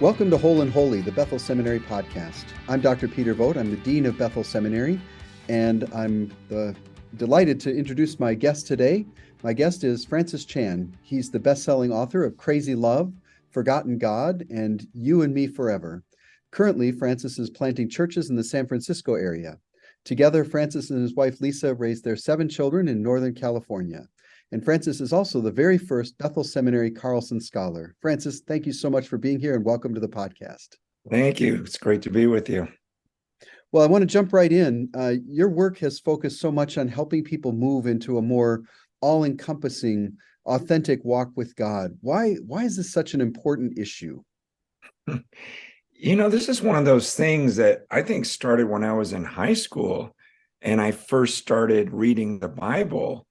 Welcome to Whole and Holy, the Bethel Seminary podcast. I'm Dr. Peter Vogt. I'm the Dean of Bethel Seminary, and I'm delighted to introduce my guest today. My guest is Francis Chan. He's the best-selling author of Crazy Love, Forgotten God, and You and Me Forever. Currently, Francis is planting churches in the San Francisco area. Together, Francis and his wife Lisa raised their 7 children in Northern California. And Francis is also the very first Bethel Seminary Carlson Scholar. Francis, thank you so much for being here and welcome to the podcast. Thank you. It's great to be with you. Well, I want to jump right in. Your work has focused so much on helping people move into a more all-encompassing, authentic walk with God. Why is this such an important issue? This is one of those things that I think started when I was in high school and I first started reading the Bible.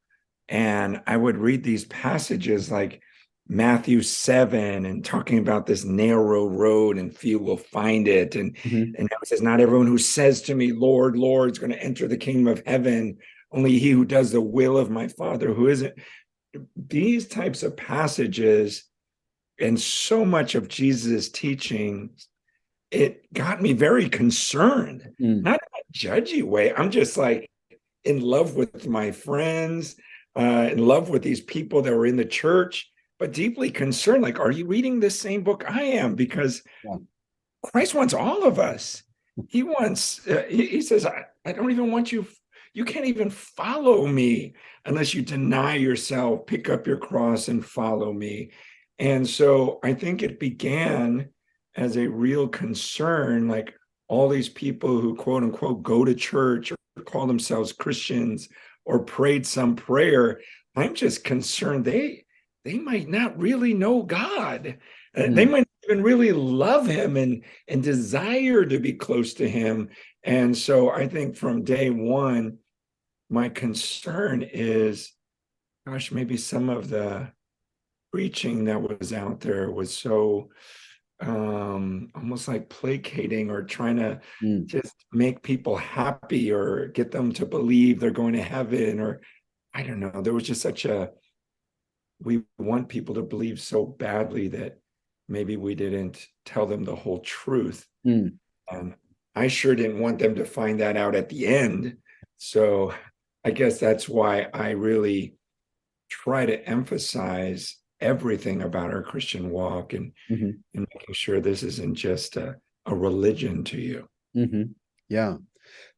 And I would read these passages like Matthew 7 and talking about this narrow road and few will find it. And it says, not everyone who says to me, Lord, Lord, is going to enter the kingdom of heaven. Only he who does the will of my Father who isn't. These types of passages and so much of Jesus' teaching, it got me very concerned, not in a judgy way. I'm just like in love with my friends, in love with these people that were in the church, but deeply concerned. Like, are you reading the same book I am? Because Christ wants all of us. He wants, he says, I don't even want you. You can't even follow me unless you deny yourself, pick up your cross and follow me. And so I think it began as a real concern, like all these people who quote unquote go to church or call themselves Christians or prayed some prayer. I'm just concerned they might not really know God. They might even really love him and desire to be close to him. And so I think from day one, my concern is, gosh, maybe some of the preaching that was out there was so almost like placating or trying to just make people happy or get them to believe they're going to heaven, or I don't know. There was just we want people to believe so badly that maybe we didn't tell them the whole truth. And I sure didn't want them to find that out at the end. So I guess that's why I really try to emphasize everything about our Christian walk and making sure this isn't just a religion to you. Yeah.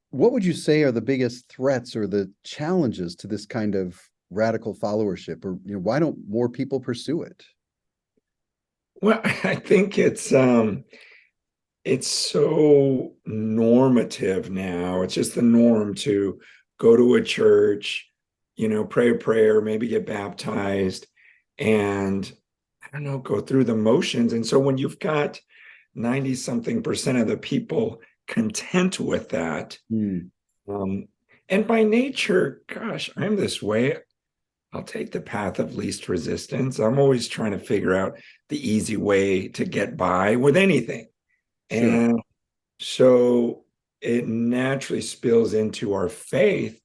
What would you say are the biggest threats or the challenges to this kind of radical followership, or why don't more people pursue it? Well, I think it's so normative now. It's just the norm to go to a church, pray a prayer, maybe get baptized, and I don't know, go through the motions. And so when you've got 90-something% of the people content with that, and by nature, gosh, I'm this way. I'll take the path of least resistance. I'm always trying to figure out the easy way to get by with anything. Sure. And so it naturally spills into our faith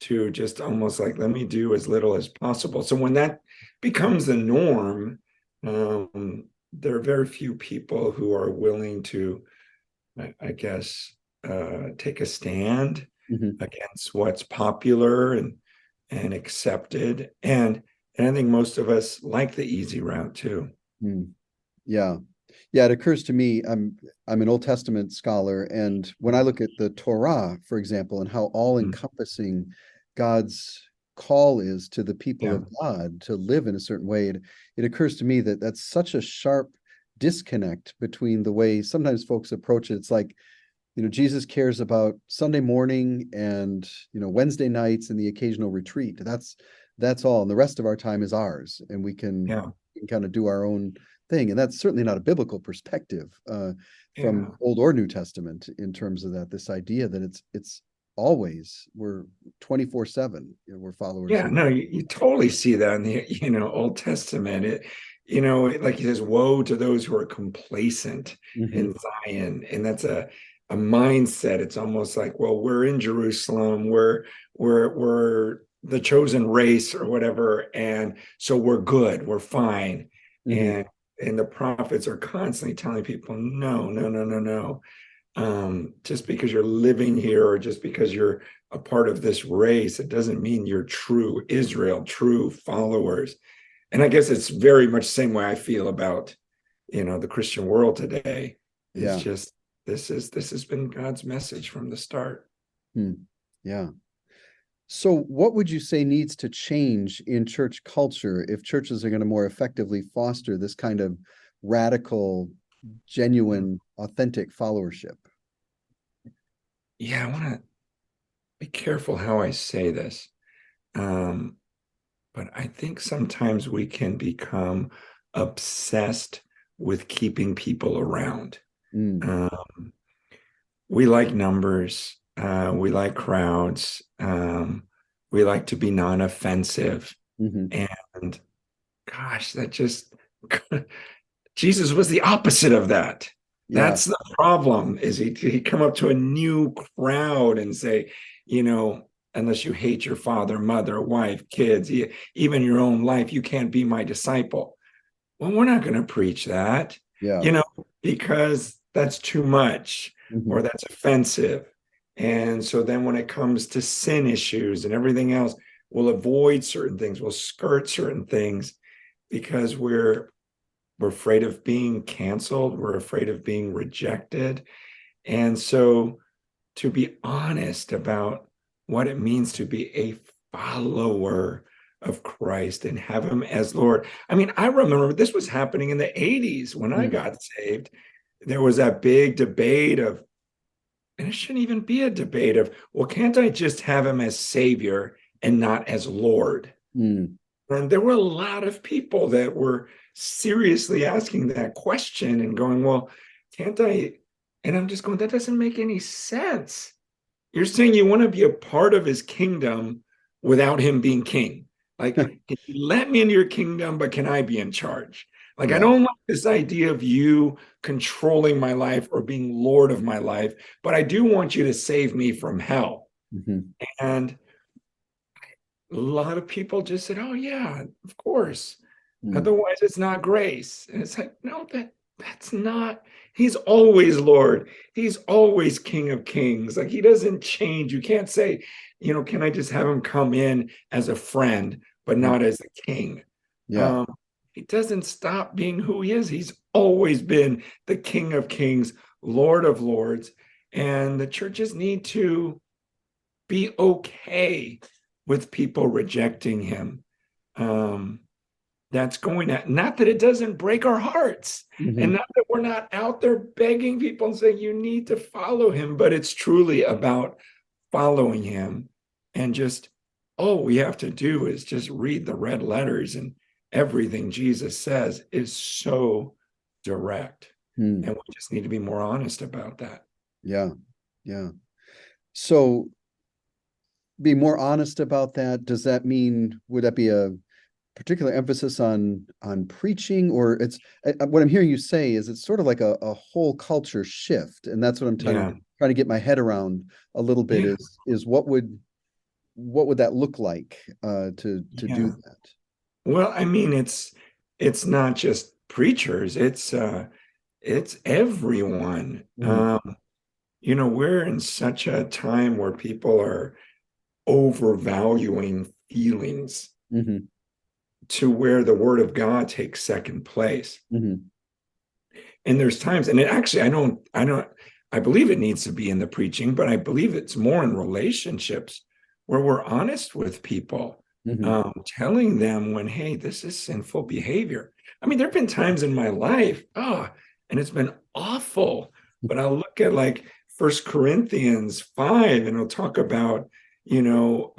to just almost like, let me do as little as possible. So when that becomes the norm, there are very few people who are willing to, I guess, take a stand against what's popular and accepted. And I think most of us like the easy route too. Yeah. Yeah, it occurs to me, I'm an Old Testament scholar, and when I look at the Torah, for example, and how all-encompassing God's call is to the people of God to live in a certain way, it occurs to me that that's such a sharp disconnect between the way sometimes folks approach it. It's like, Jesus cares about Sunday morning and, Wednesday nights and the occasional retreat. That's all. And the rest of our time is ours, and we can kind of do our own thing. And that's certainly not a biblical perspective from Old or New Testament in terms of that, this idea that it's always, we're 24/7, we're followers. Yeah, no, you totally see that in the, Old Testament. Like he says, woe to those who are complacent in Zion. And that's a mindset. It's almost like, well, we're in Jerusalem, we're the chosen race or whatever, and so we're good, we're fine. And and the prophets are constantly telling people, no, no, no, no, no. Just because you're living here or just because you're a part of this race, it doesn't mean you're true Israel, true followers. And I guess it's very much the same way I feel about, the Christian world today. It's Yeah. just this has been God's message from the start. Yeah. So what would you say needs to change in church culture if churches are going to more effectively foster this kind of radical, genuine, authentic followership? Yeah, I want to be careful how I say this. But I think sometimes we can become obsessed with keeping people around. Mm, We like numbers, we like crowds, we like to be non-offensive. mhm. And gosh, that just Jesus was the opposite of that. Yeah. That's the problem, is he come up to a new crowd and say, unless you hate your father, mother, wife, kids, even your own life, you can't be my disciple. Well, we're not going to preach that, Yeah. you know, because that's too much or Mhm. that's offensive. And so then when it comes to sin issues and everything else, we'll avoid certain things, we'll skirt certain things because we're afraid of being canceled, we're afraid of being rejected. And so to be honest about what it means to be a follower of Christ and have him as Lord. I mean, I remember this was happening in the 80s when I Mm, got saved. There was that big debate of, and it shouldn't even be a debate of, well, can't I just have him as Savior and not as Lord? mm, And there were a lot of people that were seriously asking that question and going, well, can't I? And I'm just going, that doesn't make any sense. You're saying you want to be a part of his kingdom without him being king. Like, can you let me into your kingdom, but can I be in charge? Like, I yeah. don't like this idea of you controlling my life or being Lord of my life, but I do want you to save me from hell. Mhm. And a lot of people just said, oh, yeah, of course. Mm, Otherwise, it's not grace. And it's like, no, that's not. He's always Lord. He's always King of Kings. Like he doesn't change. You can't say, can I just have him come in as a friend, but mm, not as a king? yeah. Um, he doesn't stop being who he is. He's always been the King of Kings, Lord of Lords. And the churches need to be okay with people rejecting him. Um, that's going to, not that it doesn't break our hearts and Mhm. not that we're not out there begging people and saying you need to follow him, but it's truly about following him and just all we have to do is just read the red letters, and everything Jesus says is so direct, Mm, and we just need to be more honest about that. yeah. Yeah. So be more honest about that. Does that mean, would that be a particular emphasis on preaching, or it's what I'm hearing you say is it's sort of like a whole culture shift, and that's what I'm Yeah, trying to get my head around a little bit yeah, is what would that look like to do yeah. that? Well, I mean, it's not just preachers, it's everyone. Mm, We're in such a time where people are overvaluing feelings hmm to where the word of God takes second place. hmm And there's times, and it actually, I believe it needs to be in the preaching, but I believe it's more in relationships where we're honest with people, hmm telling them when, hey, this is sinful behavior. I mean, there have been times in my life, and it's been awful, but I'll look at like First Corinthians 5, and it'll talk you know,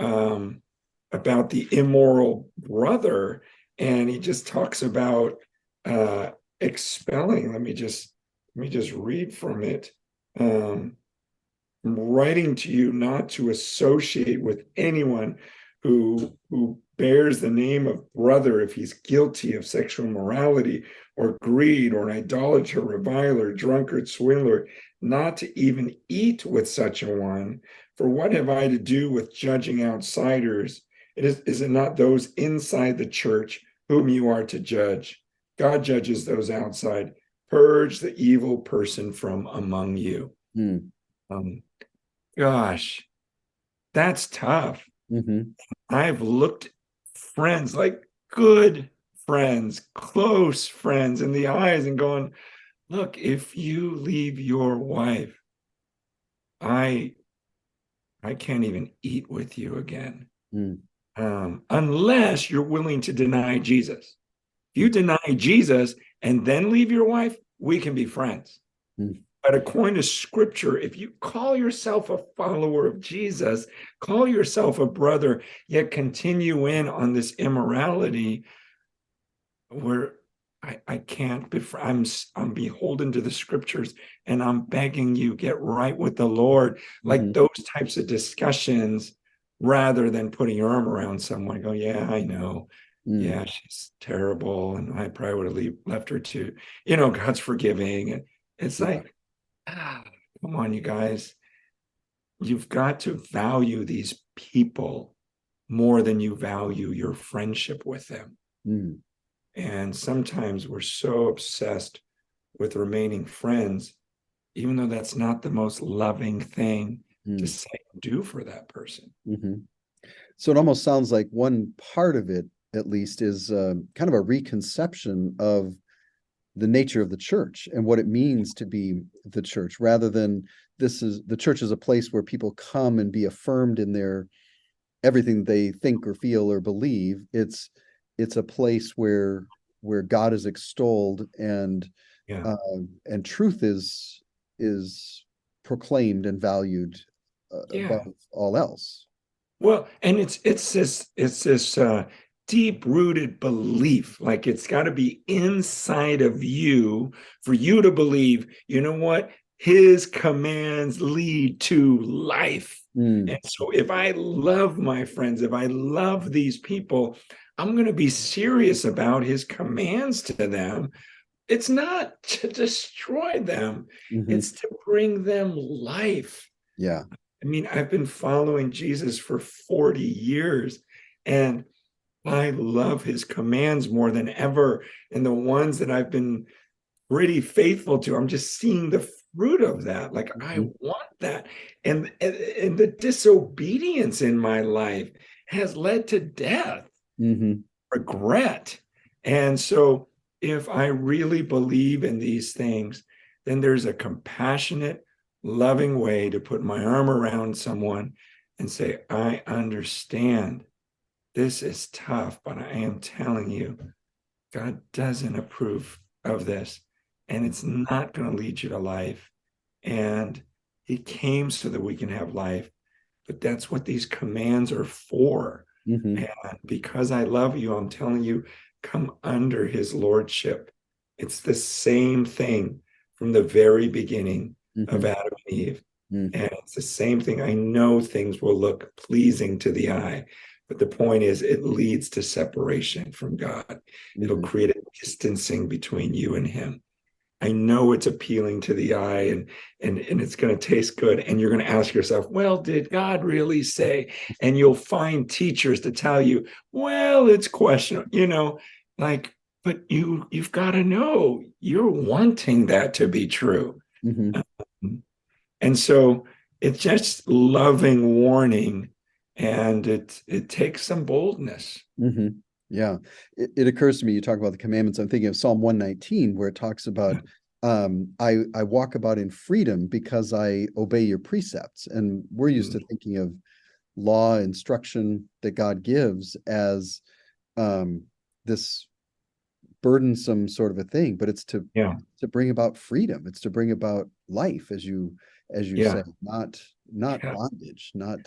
about the immoral brother, and he just talks about uh, expelling. Let me just read from it. Um, I'm writing to you not to associate with anyone who bears the name of brother if he's guilty of sexual immorality or greed or an idolater, reviler, drunkard, swindler, not to even eat with such a one. For what have I to do with judging outsiders? Is it not those inside the church whom you are to judge? God judges those outside. Purge the evil person from among you. Mm. Um, gosh, that's tough. Hmm. I've looked friends, like good friends, close friends in the eyes and going, look, if you leave your wife, I I can't even eat with you again. Mm. Unless you're willing to deny Jesus. If you deny Jesus and then leave your wife, we can be friends. Mm. But according to scripture, if you call yourself a follower of Jesus, call yourself a brother, yet continue in on this immorality, where I can't be, I'm beholden to the scriptures, and I'm begging you, get right with the Lord. Like Hmm. those types of discussions, rather than putting your arm around someone and go, yeah, I know. Mm. Yeah, she's terrible. And I probably would have left her too. God's forgiving. And it's Yeah. like, ah, come on, you guys. You've got to value these people more than you value your friendship with them. Mm. And sometimes we're so obsessed with remaining friends, even though that's not the most loving thing to Mm. say and do for that person. Hmm. So it almost sounds like one part of it, at least, is kind of a reconception of the nature of the church and what it means to be the church, rather than the church is a place where people come and be affirmed in their everything they think or feel or believe. It's a place where God is extolled Yeah. uh, and truth is proclaimed and valued Yeah. above all else. Well, and it's this deep rooted belief, like it's got to be inside of you for you to believe, you know what? His commands lead to life. And Mm. so if I love my friends, if I love these people, I'm going to be serious about his commands to them. It's not to destroy them, Hmm. it's to bring them life. Yeah. I mean, I've been following Jesus for 40 years, and I love his commands more than ever. And the ones that I've been pretty faithful to, I'm just seeing the fruit of that. Like, I Hmm. want that. And the disobedience in my life has led to death, Hmm. regret. And so, if I really believe in these things, then there's a compassionate, loving way to put my arm around someone and say, I understand this is tough, but I am telling you, God doesn't approve of this, and it's not going to lead you to life. And He came so that we can have life, but that's what these commands are for. Hmm. And because I love you, I'm telling you, come under his lordship. It's the same thing from the very beginning of Hmm. Adam and Eve. Hmm. And it's the same thing. I know things will look pleasing to the eye, but the point is, it leads to separation from God. It'll Hmm. create a distancing between you and him. I know it's appealing to the eye, and it's going to taste good. And you're going to ask yourself, well, did God really say? And you'll find teachers to tell you, well, it's questionable, like, but you've got to know you're wanting that to be true. Hmm. And so it's just loving warning, and it takes some boldness. Hmm. Yeah. It occurs to me, you talk about the commandments. I'm thinking of Psalm 119, where it talks about, I walk about in freedom because I obey your precepts. And we're used to thinking of law instruction that God gives as um, this burdensome sort of a thing, but it's Yeah. to bring about freedom. It's to bring about life, as you say, Yeah. not Yeah. bondage, not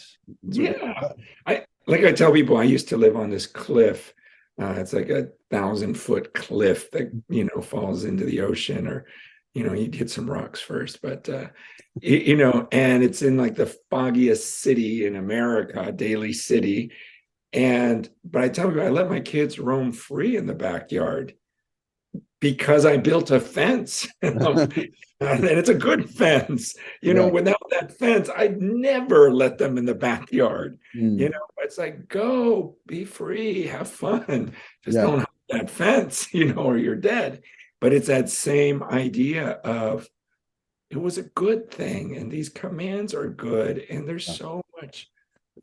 sort of. Yeah. I tell people, I used to live on this cliff. It's like 1,000-foot cliff that, falls into the ocean, or, you'd hit some rocks first, but, and it's in like the foggiest city in America, Daly City. But I tell people, I let my kids roam free in the backyard because I built a fence. And it's a good fence. Yeah. Without that fence, I'd never let them in the backyard. Mm. It's like, go, be free, have fun. Just Yeah. don't that fence, or you're dead. But it's that same idea of it was a good thing, and these commands are good, and there's Yeah. so much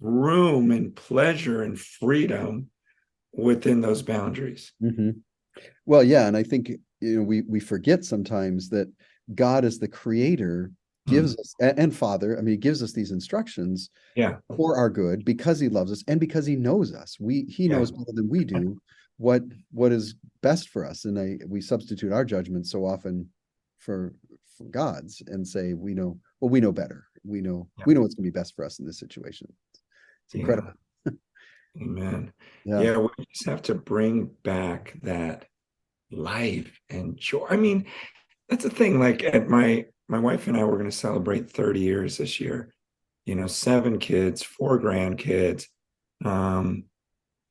room and pleasure and freedom within those boundaries. Mhm. Well, yeah, and I think we forget sometimes that God as the creator Mm, gives us and Father, I mean, he gives us these instructions yeah, for our good because he loves us and because he knows us. He yeah, knows better than we do what is best for us. And we substitute our judgment so often for God's and say we know better. yeah, We know what's gonna be best for us in this situation. It's yeah. incredible. Amen. Yeah. Yeah, we just have to bring back that life and joy. I mean, that's the thing. Like at my wife and I were going to celebrate 30 years this year. 7 kids, 4 grandkids. Um,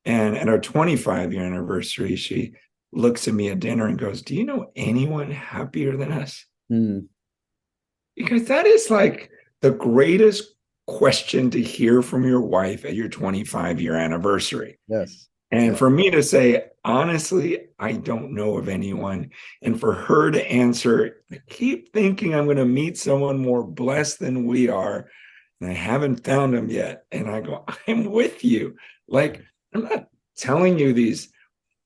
and at our 25-year anniversary, she looks at me at dinner and goes, "Do you know anyone happier than us?" Mm, Because that is like the greatest question to hear from your wife at your 25-year anniversary. yes. And Yeah. for me to say, honestly, I don't know of anyone. And for her to answer, I keep thinking I'm going to meet someone more blessed than we are. And I haven't found them yet. And I go, I'm with you. Like, I'm not telling you these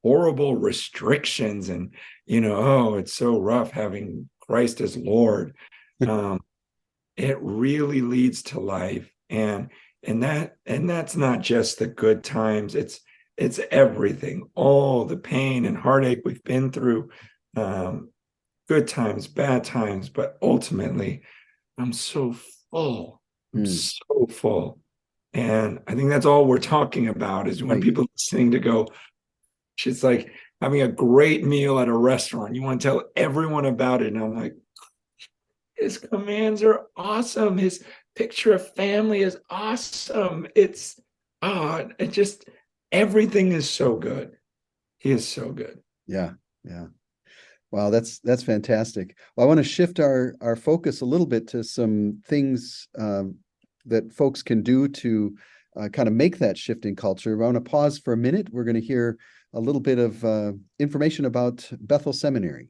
horrible restrictions and, oh, it's so rough having Christ as Lord. Um, it really leads to life. And that's not just the good times, it's everything, all the pain and heartache we've been through, um, good times, bad times, but ultimately I'm so full. I'm Mm, so full. And I think that's all we're talking about is when right. people listening to go, it's like having a great meal at a restaurant. You want to tell everyone about it. And I'm like, his commands are awesome. His picture of family is awesome. It just everything is so good. He is so good. Yeah. Yeah. Wow, that's fantastic. Well, I want to shift our focus a little bit to some things that folks can do to kind of make that shift in culture. I want to pause for a minute. We're going to hear a little bit of information about Bethel Seminary.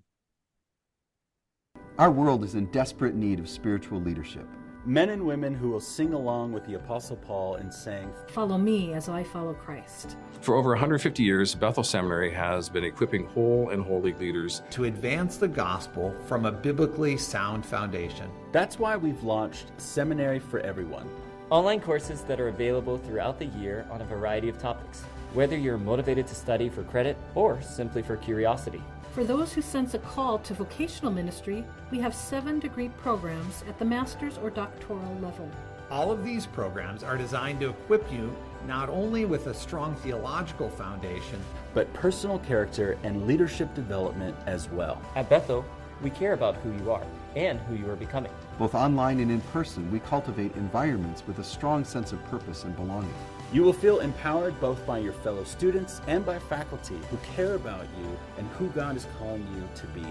Our world is in desperate need of spiritual leadership. Men and women who will sing along with the Apostle Paul in saying, "Follow me as I follow Christ." For over 150 years, Bethel Seminary has been equipping whole and holy leaders to advance the gospel from a biblically sound foundation. That's why we've launched Seminary for Everyone. Online courses that are available throughout the year on a variety of topics, whether you're motivated to study for credit or simply for curiosity. For those who sense a call to vocational ministry, we have 7-degree programs at the master's or doctoral level. All of these programs are designed to equip you not only with a strong theological foundation, but personal character and leadership development as well. At Bethel, we care about who you are and who you are becoming. Both online and in person, we cultivate environments with a strong sense of purpose and belonging. You will feel empowered both by your fellow students and by faculty who care about you and who God is calling you to be.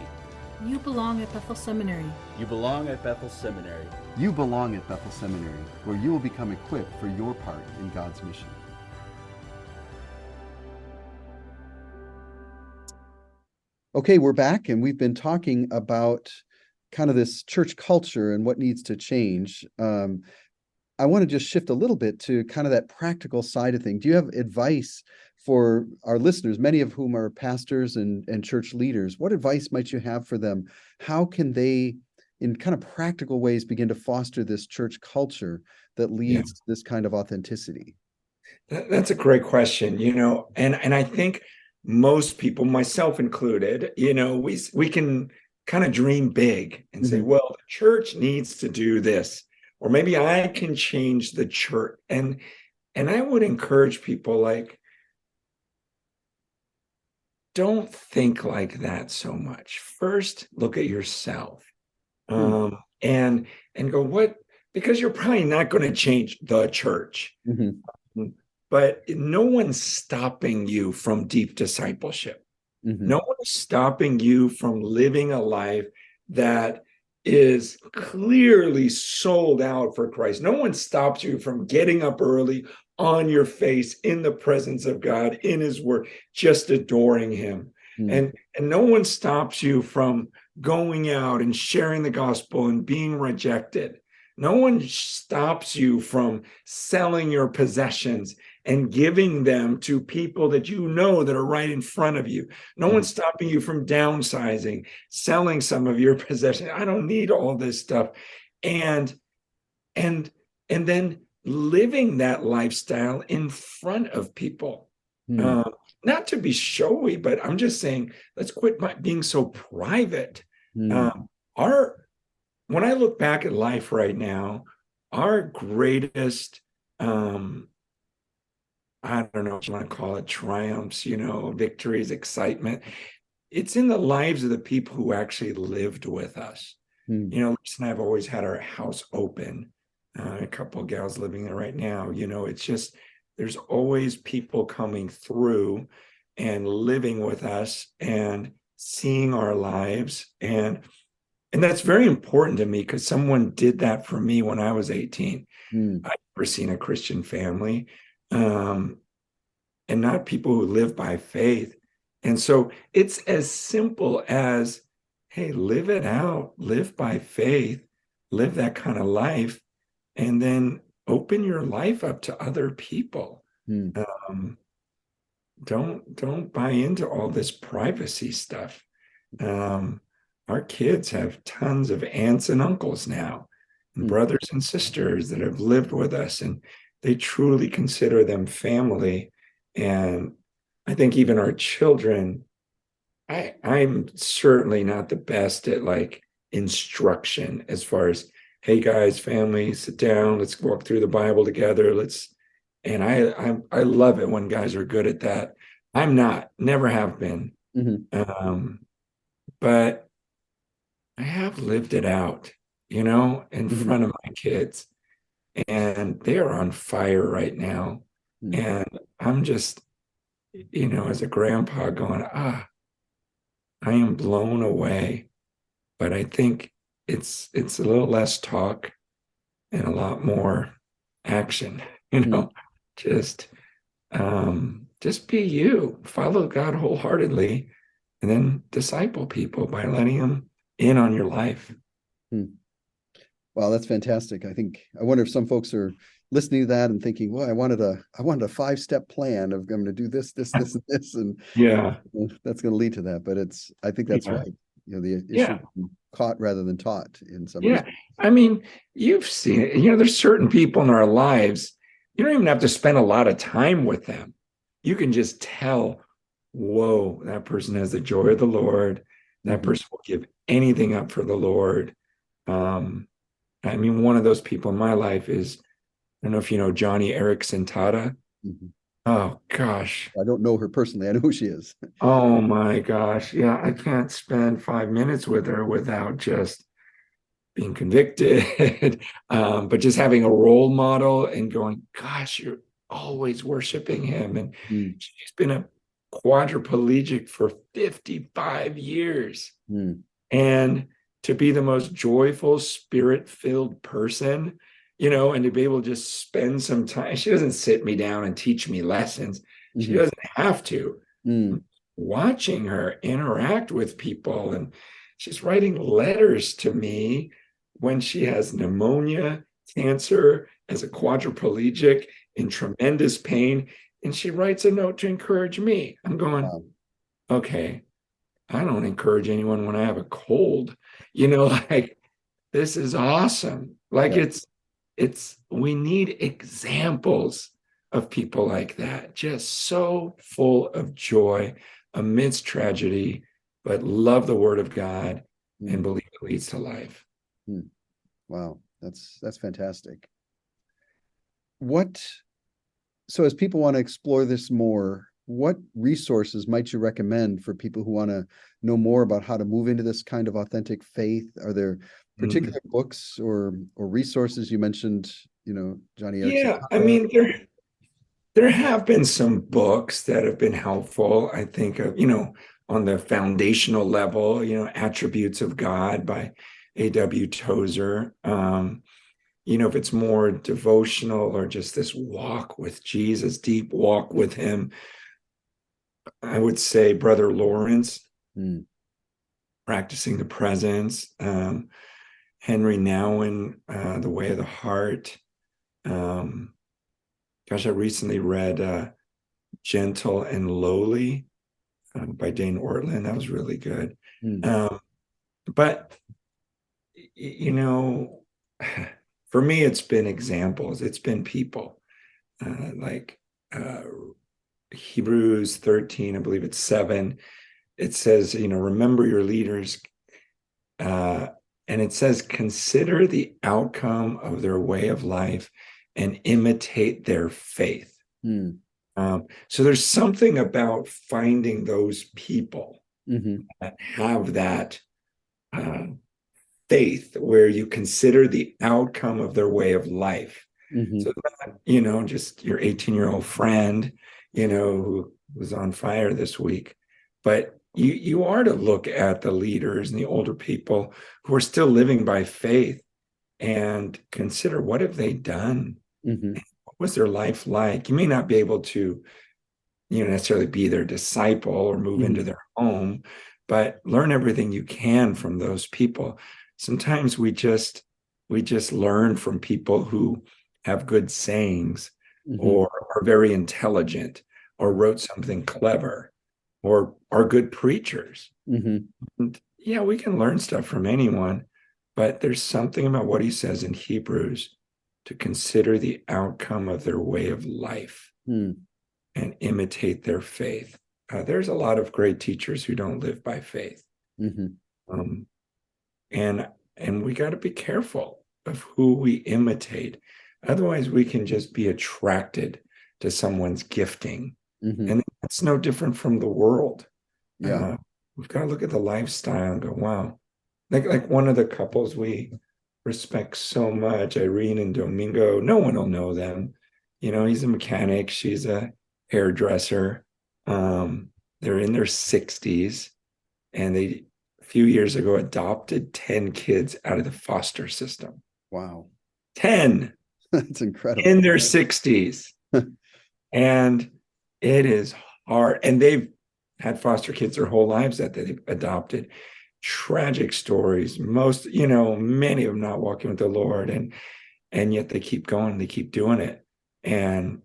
You belong at Bethel Seminary. You belong at Bethel Seminary. You belong at Bethel Seminary, where you will become equipped for your part in God's mission. Okay, we're back, and we've been talking about kind of this church culture and what needs to change. I want to just shift a little bit to kind of that practical side of things. Do you have advice for our listeners, many of whom are pastors and church leaders? What advice might you have for them? How can they, in kind of practical ways, begin to foster this church culture that leads to this kind of authenticity? That's a great question, and I think most people, myself included, we can kind of dream big and say, well, the church needs to do this, or maybe I can change the church. And I would encourage people, like, don't think like that so much. First, look at yourself, and go, what? Because you're probably not going to change the church. But no one's stopping you from deep discipleship. No one is stopping you from living a life that is clearly sold out for Christ. No one stops you from getting up early, on your face in the presence of God, in his word, just adoring him. And no one stops you from going out and sharing the gospel and being rejected. No one stops you from selling your possessions and giving them to people that you know that are right in front of you. No one's stopping you from downsizing, selling some of your possessions. I don't need all this stuff. And then living that lifestyle in front of people. Not to be showy, but I'm just saying, let's quit being so private. When I look back at life right now, our greatest, I don't know what you want to call it, triumphs, victories, excitement, it's in the lives of the people who actually lived with us. Lisa and I have always had our house open. A couple of gals living there right now. It's just, there's always people coming through and living with us and seeing our lives. And that's very important to me, because someone did that for me when I was 18. I'd never seen a Christian family, and not people who live by faith. And so it's as simple as, hey, live it out, live by faith, live that kind of life, and then open your life up to other people. Don't buy into all this privacy stuff. Our kids have tons of aunts and uncles now, and brothers and sisters that have lived with us, and they truly consider them family. And I think even our children, I'm certainly not the best at like instruction as far as, hey guys, family, sit down, let's walk through the Bible together. And I love it when guys are good at that. I'm not, never have been. But I have lived it out, in front of my kids, and they are on fire right now. And I'm just, as a grandpa going, I am blown away. But I think it's a little less talk and a lot more action, just be you, follow God wholeheartedly, and then disciple people by letting them in on your life. Wow, that's fantastic. I wonder if some folks are listening to that and thinking, well, I wanted a 5-step plan of, I'm going to do this, this, this, and this, and that's going to lead to that. But I think that's right. The issue caught rather than taught in some respects. I mean, you've seen it. There's certain people in our lives, you don't even have to spend a lot of time with them. You can just tell, whoa, that person has the joy of the Lord. That person will give anything up for the Lord. One of those people in my life is, I don't know if you know Johnny Erickson Tata. Oh gosh. I don't know her personally. I know who she is. Oh my gosh. Yeah, I can't spend 5 minutes with her without just being convicted. But just having a role model and going, gosh, you're always worshiping him. And she's been a quadriplegic for 55 years. And to be the most joyful, spirit-filled person, and to be able to just spend some time. She doesn't sit me down and teach me lessons. She doesn't have to. Watching her interact with people, and she's writing letters to me when she has pneumonia, cancer, as a quadriplegic, in tremendous pain, and she writes a note to encourage me. I'm going, okay, I don't encourage anyone when I have a cold. This is awesome. We need examples of people like that, just so full of joy amidst tragedy, but love the word of God and believe it leads to life. Wow, that's fantastic. So as people want to explore this more, what resources might you recommend for people who want to know more about how to move into this kind of authentic faith? Are there particular books or resources? You mentioned, Johnny Erickson. Yeah, there have been some books that have been helpful. I think of, on the foundational level, Attributes of God by A.W. Tozer. if it's more devotional or just this walk with Jesus, deep walk with him, I would say Brother Lawrence, Practicing the Presence, Henry Nouwen, The Way of the Heart. I recently read Gentle and Lowly by Dane Ortland. That was really good. But, for me, it's been examples. It's been people like Hebrews 13, I believe it's 7. It says, remember your leaders. And it says, consider the outcome of their way of life and imitate their faith. So there's something about finding those people that have that faith where you consider the outcome of their way of life. So that, just your 18-year-old friend, who was on fire this week, but you are to look at the leaders and the older people who are still living by faith and consider, what have they done? What was their life like? You may not be able to, necessarily be their disciple or move into their home, but learn everything you can from those people. Sometimes we just learn from people who have good sayings or are very intelligent or wrote something clever or are good preachers. And yeah, we can learn stuff from anyone, but there's something about what he says in Hebrews to consider the outcome of their way of life and imitate their faith. There's a lot of great teachers who don't live by faith. And we got to be careful of who we imitate. Otherwise, we can just be attracted to someone's gifting. And that's no different from the world. We've got to look at the lifestyle and go, wow. Like one of the couples we respect so much, Irene and Domingo, no one will know them. He's a mechanic. She's a hairdresser. They're in their 60s. And they, a few years ago, adopted 10 kids out of the foster system. Wow. 10. That's incredible. In their 60s. And it is hard. And they've had foster kids their whole lives that they've adopted. Tragic stories. Most, many of them not walking with the Lord. And yet they keep going. They keep doing it. And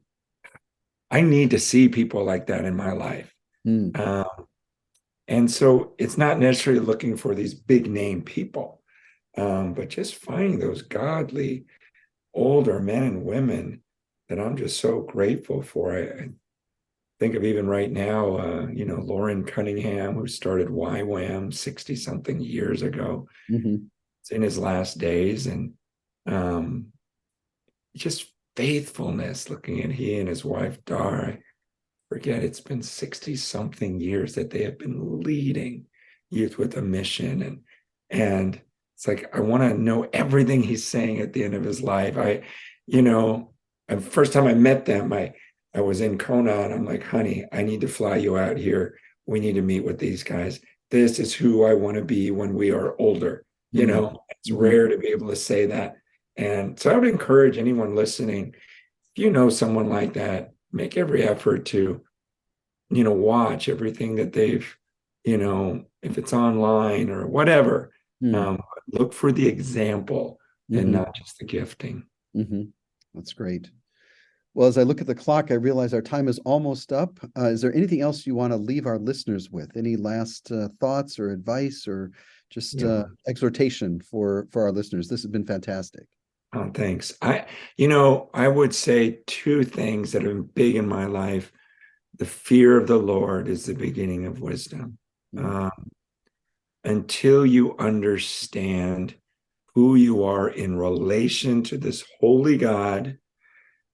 I need to see people like that in my life. And so it's not necessarily looking for these big name people, but just finding those godly older men and women that I'm just so grateful for. I think of even right now, Lauren Cunningham, who started YWAM 60-something years ago. It's in his last days. And just faithfulness, looking at he and his wife, Dar. Forget it's been 60-something years that they have been leading youth with a mission. And it's like, I want to know everything he's saying at the end of his life. The first time I met them, I was in Kona and I'm like, honey, I need to fly you out here. We need to meet with these guys. This is who I want to be when we are older. It's rare to be able to say that. And so I would encourage anyone listening, if you know someone like that, make every effort to, watch everything that they've, if it's online or whatever, look for the example and not just the gifting. That's great. Well, as I look at the clock, I realize our time is almost up. Is there anything else you want to leave our listeners with? Any last thoughts or advice or just exhortation for our listeners? This has been fantastic. Oh, thanks. I would say two things that have been big in my life. The fear of the Lord is the beginning of wisdom. Until you understand who you are in relation to this holy God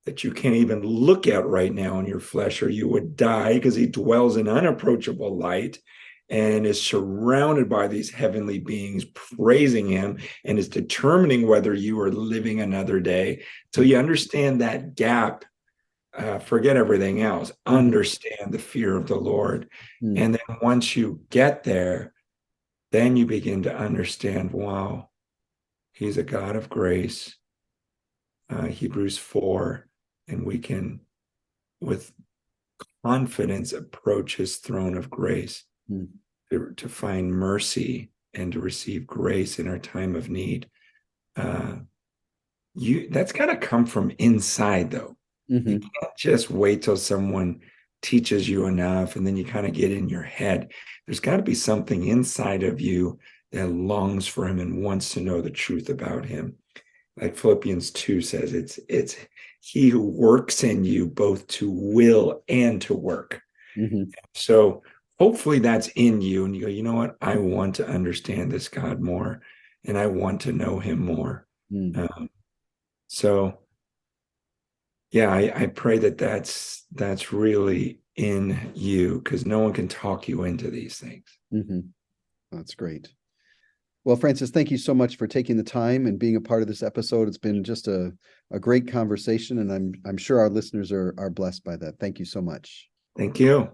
that you can't even look at right now in your flesh, or you would die, because he dwells in unapproachable light and is surrounded by these heavenly beings praising him and is determining whether you are living another day. So you understand that gap, forget everything else, understand the fear of the Lord. And then once you get there, then you begin to understand, wow, he's a God of grace. Hebrews 4, and we can, with confidence, approach his throne of grace to find mercy and to receive grace in our time of need. That's got to come from inside, though. You can't just wait till someone teaches you enough and then you kind of get in your head. There's got to be something inside of you that longs for him and wants to know the truth about him. Like Philippians 2 says, it's he who works in you both to will and to work. So hopefully that's in you, and you go, you know what? I want to understand this God more, and I want to know him more. So yeah, I pray that's really in you, because no one can talk you into these things. That's great. Well, Francis, thank you so much for taking the time and being a part of this episode. It's been just a great conversation, and I'm sure our listeners are blessed by that. Thank you so much. Thank you.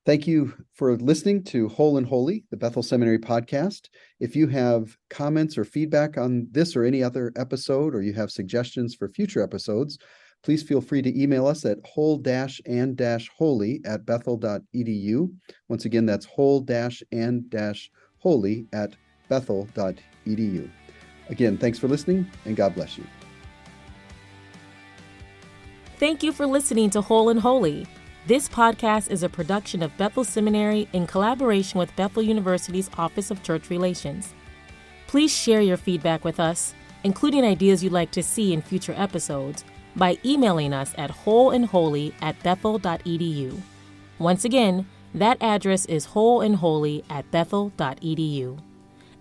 Thank you for listening to Whole and Holy, the Bethel Seminary podcast. If you have comments or feedback on this or any other episode, or you have suggestions for future episodes, please feel free to email us at whole-and-holy@bethel.edu. Once again, that's whole-and-holy@bethel.edu. Again, thanks for listening, and God bless you. Thank you for listening to Whole and Holy. This podcast is a production of Bethel Seminary in collaboration with Bethel University's Office of Church Relations. Please share your feedback with us, including ideas you'd like to see in future episodes, by emailing us at wholeandholy@bethel.edu. Once again, that address is wholeandholy@bethel.edu.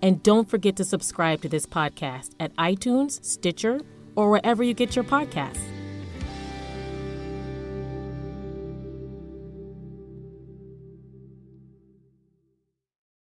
And don't forget to subscribe to this podcast at iTunes, Stitcher, or wherever you get your podcasts.